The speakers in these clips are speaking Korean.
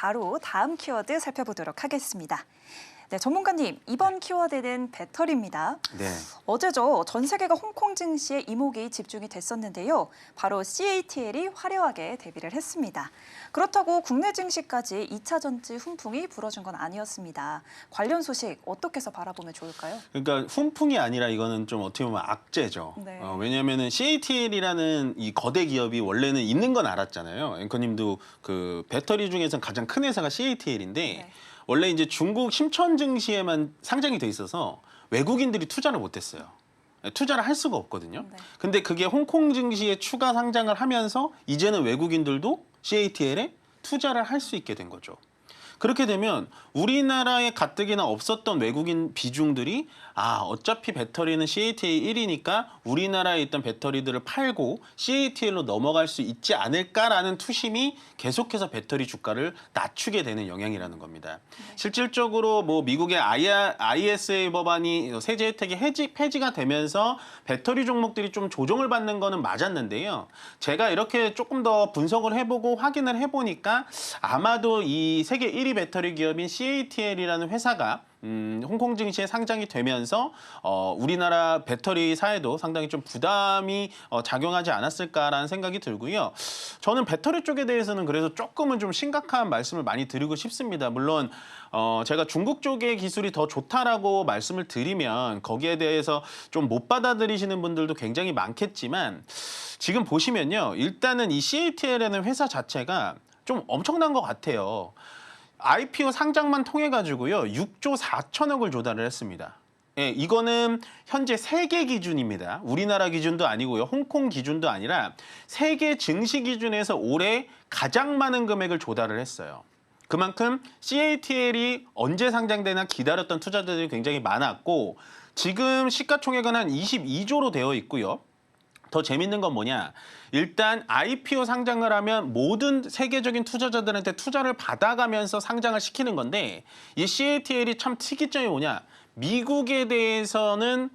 바로 다음 키워드 살펴보도록 하겠습니다. 네, 전문가님, 이번 키워드는 배터리입니다. 네. 어제죠, 전 세계가 홍콩 증시에 이목이 집중이 됐었는데요. 바로 CATL이 화려하게 데뷔를 했습니다. 그렇다고 국내 증시까지 2차 전지 훈풍이 불어준 건 아니었습니다. 관련 소식 어떻게 해서 바라보면 좋을까요? 그러니까 훈풍이 아니라 이거는 좀 어떻게 보면 악재죠. 네. 왜냐하면은 CATL이라는 이 거대 기업이 원래는 있는 건 알았잖아요. 앵커님도 그 배터리 중에서 가장 큰 회사가 CATL인데 네. 원래 이제 중국 심천 증시에만 상장이 돼 있어서 외국인들이 투자를 못했어요. 투자를 할 수가 없거든요. 네. 근데 그게 홍콩 증시에 추가 상장을 하면서 이제는 외국인들도 CATL에 투자를 할 수 있게 된 거죠. 그렇게 되면 우리나라에 가뜩이나 없었던 외국인 비중들이 어차피 배터리는 CATL 1위니까 우리나라에 있던 배터리들을 팔고 CATL로 넘어갈 수 있지 않을까라는 투심이 계속해서 배터리 주가를 낮추게 되는 영향이라는 겁니다. 실질적으로 뭐 미국의 ISA 법안이 세제 혜택이 폐지가 되면서 배터리 종목들이 좀 조정을 받는 거는 맞았는데요. 제가 이렇게 조금 더 분석을 해보고 확인을 해보니까 아마도 이 세계 1위 배터리 기업인 CATL이라는 회사가 홍콩 증시에 상장이 되면서 우리나라 배터리 사에도 상당히 좀 부담이 작용하지 않았을까라는 생각이 들고요. 저는 배터리 쪽에 대해서는 그래서 조금은 좀 심각한 말씀을 많이 드리고 싶습니다. 물론 제가 중국 쪽의 기술이 더 좋다라고 말씀을 드리면 거기에 대해서 좀 못 받아들이시는 분들도 굉장히 많겠지만 지금 보시면요. 일단은 이 CATL이라는 회사 자체가 좀 엄청난 것 같아요. IPO 상장만 통해 가지고요. 6조 4천억을 조달을 했습니다. 예, 이거는 현재 세계 기준입니다. 우리나라 기준도 아니고요. 홍콩 기준도 아니라 세계 증시 기준에서 올해 가장 많은 금액을 조달을 했어요. 그만큼 CATL이 언제 상장되나 기다렸던 투자자들이 굉장히 많았고 지금 시가총액은 한 22조로 되어 있고요. 더 재밌는 건 뭐냐? 일단 IPO 상장을 하면 모든 세계적인 투자자들한테 투자를 받아가면서 상장을 시키는 건데 이 CATL이 참 특이점이 뭐냐? 미국에 대해서는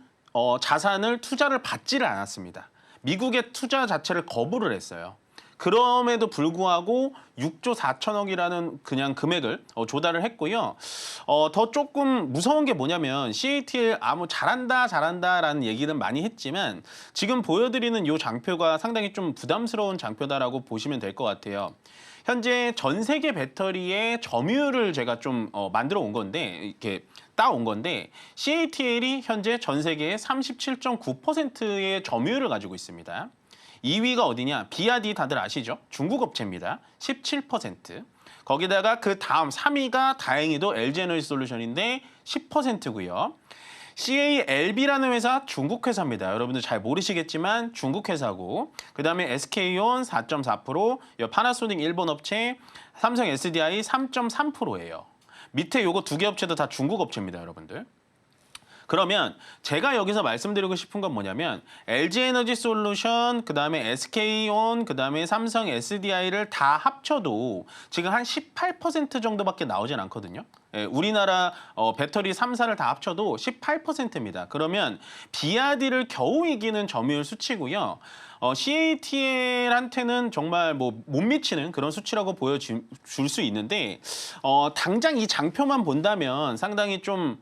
자산을 투자를 받지를 않았습니다. 미국의 투자 자체를 거부를 했어요. 그럼에도 불구하고 6조 4천억이라는 그냥 금액을 조달을 했고요. 더 조금 무서운 게 뭐냐면 CATL 잘한다라는 얘기는 많이 했지만 지금 보여드리는 이 장표가 상당히 좀 부담스러운 장표다라고 보시면 될 것 같아요. 현재 전 세계 배터리의 점유율을 제가 좀 만들어 온 건데 이렇게 따온 건데 CATL이 현재 전 세계의 37.9%의 점유율을 가지고 있습니다. 2위가 어디냐? 비아디 다들 아시죠? 중국 업체입니다. 17%. 거기다가 그 다음 3위가 다행히도 LG에너지솔루션인데 10%고요. CALB라는 회사 중국 회사입니다. 여러분들 잘 모르시겠지만 중국 회사고 그다음에 SK온 4.4%, 파나소닉 일본 업체, 삼성 SDI 3.3%예요. 밑에 요거 두 개 업체도 다 중국 업체입니다, 여러분들. 그러면 제가 여기서 말씀드리고 싶은 건 뭐냐면 LG에너지솔루션, 그다음에 SK온, 그다음에 삼성 SDI를 다 합쳐도 지금 한 18% 정도밖에 나오진 않거든요. 예, 우리나라 배터리 3사를 다 합쳐도 18%입니다. 그러면 비아디를 겨우 이기는 점유율 수치고요. CATL한테는 정말 뭐 못 미치는 그런 수치라고 보여줄 수 있는데 당장 이 장표만 본다면 상당히 좀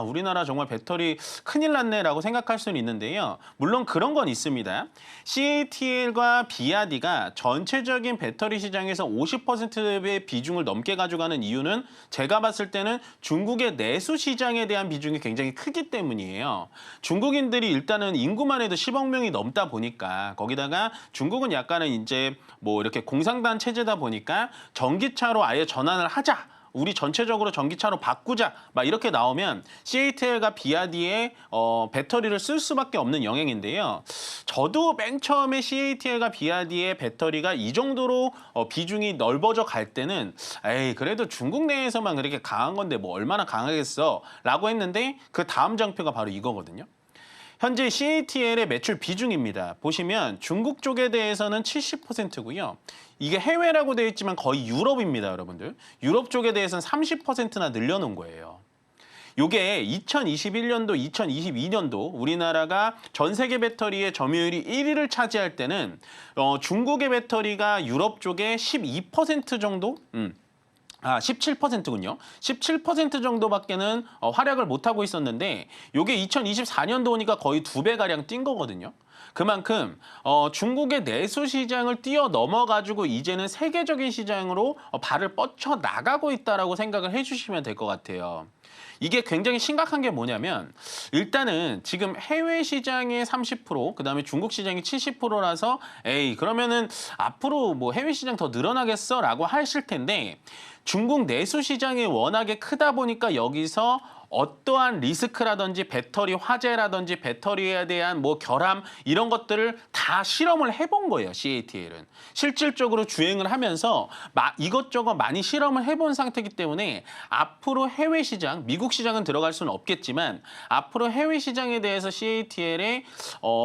우리나라 정말 배터리 큰일 났네라고 생각할 수는 있는데요. 물론 그런 건 있습니다. CATL과 비아디가 전체적인 배터리 시장에서 50%의 비중을 넘게 가져가는 이유는 제가 봤을 때는 중국의 내수 시장에 대한 비중이 굉장히 크기 때문이에요. 중국인들이 일단은 인구만 해도 10억 명이 넘다 보니까 거기다가 중국은 약간은 이제 뭐 이렇게 공상단 체제다 보니까 전기차로 아예 전환을 하자. 우리 전체적으로 전기차로 바꾸자 막 이렇게 나오면 CATL과 비아디의 배터리를 쓸 수밖에 없는 영향인데요. 저도 맨 처음에 CATL과 비아디의 배터리가 이 정도로 비중이 넓어져 갈 때는 그래도 중국 내에서만 그렇게 강한 건데 뭐 얼마나 강하겠어 라고 했는데 그 다음 장표가 바로 이거거든요. 현재 CATL의 매출 비중입니다. 보시면 중국 쪽에 대해서는 70%고요. 이게 해외라고 되어 있지만 거의 유럽입니다, 여러분들. 유럽 쪽에 대해서는 30%나 늘려놓은 거예요. 요게 2021년도, 2022년도 우리나라가 전 세계 배터리의 점유율이 1위를 차지할 때는 중국의 배터리가 유럽 쪽에 12% 정도? 17%군요. 17% 정도밖에는 활약을 못하고 있었는데 요게 2024년도 오니까 거의 2배가량 뛴 거거든요. 그만큼 중국의 내수 시장을 뛰어넘어가지고 이제는 세계적인 시장으로 발을 뻗쳐 나가고 있다라고 생각을 해주시면 될 것 같아요. 이게 굉장히 심각한 게 뭐냐면 일단은 지금 해외 시장의 30%, 그다음에 중국 시장이 70%라서 에이 그러면은 앞으로 뭐 해외 시장 더 늘어나겠어라고 하실 텐데 중국 내수 시장이 워낙에 크다 보니까 여기서 어떠한 리스크라든지 배터리 화재라든지 배터리에 대한 뭐 결함 이런 것들을 다 실험을 해본 거예요. CATL은. 실질적으로 주행을 하면서 이것저것 많이 실험을 해본 상태이기 때문에 앞으로 해외 시장, 미국 시장은 들어갈 수는 없겠지만 앞으로 해외 시장에 대해서 CATL의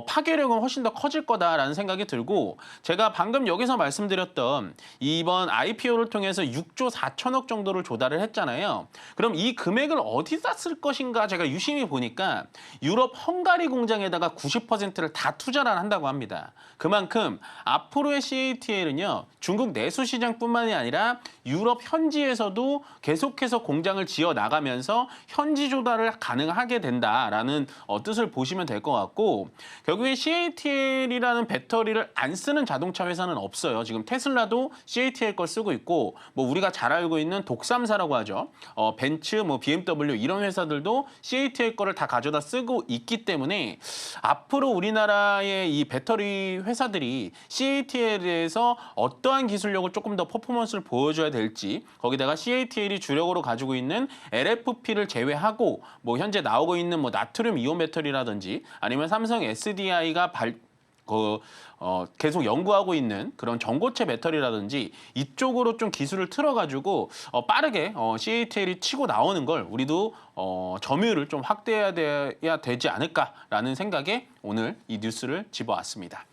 파괴력은 훨씬 더 커질 거다라는 생각이 들고 제가 방금 여기서 말씀드렸던 이번 IPO를 통해서 6조 4천억 정도를 조달을 했잖아요. 그럼 이 금액을 어디다 쓸 것인가 제가 유심히 보니까 유럽 헝가리 공장에다가 90%를 다 투자를 한다고 합니다. 그만큼 앞으로의 CATL은요. 중국 내수 시장뿐만이 아니라 유럽 현지에서도 계속해서 공장을 지어 나가면서 현지 조달을 가능하게 된다라는 뜻을 보시면 될 것 같고 결국에 CATL이라는 배터리를 안 쓰는 자동차 회사는 없어요. 지금 테슬라도 CATL 걸 쓰고 있고 뭐 우리가 잘 알고 있는 독삼사라고 하죠. 벤츠, 뭐 BMW 이런 회사들도 CATL 거를 다 가져다 쓰고 있기 때문에 앞으로 우리나라의 이 배터리 회사들이 CATL에서 어떠한 기술력을 조금 더 퍼포먼스를 보여줘야 될지 거기다가 CATL이 주력으로 가지고 있는 LFP를 제외하고 뭐 현재 나오고 있는 뭐 나트륨 이온 배터리라든지 아니면 삼성 SDI가 계속 연구하고 있는 그런 전고체 배터리라든지 이쪽으로 좀 기술을 틀어가지고 빠르게 CATL이 치고 나오는 걸 우리도 점유율을 좀 확대해야 되지 않을까라는 생각에 오늘 이 뉴스를 집어왔습니다.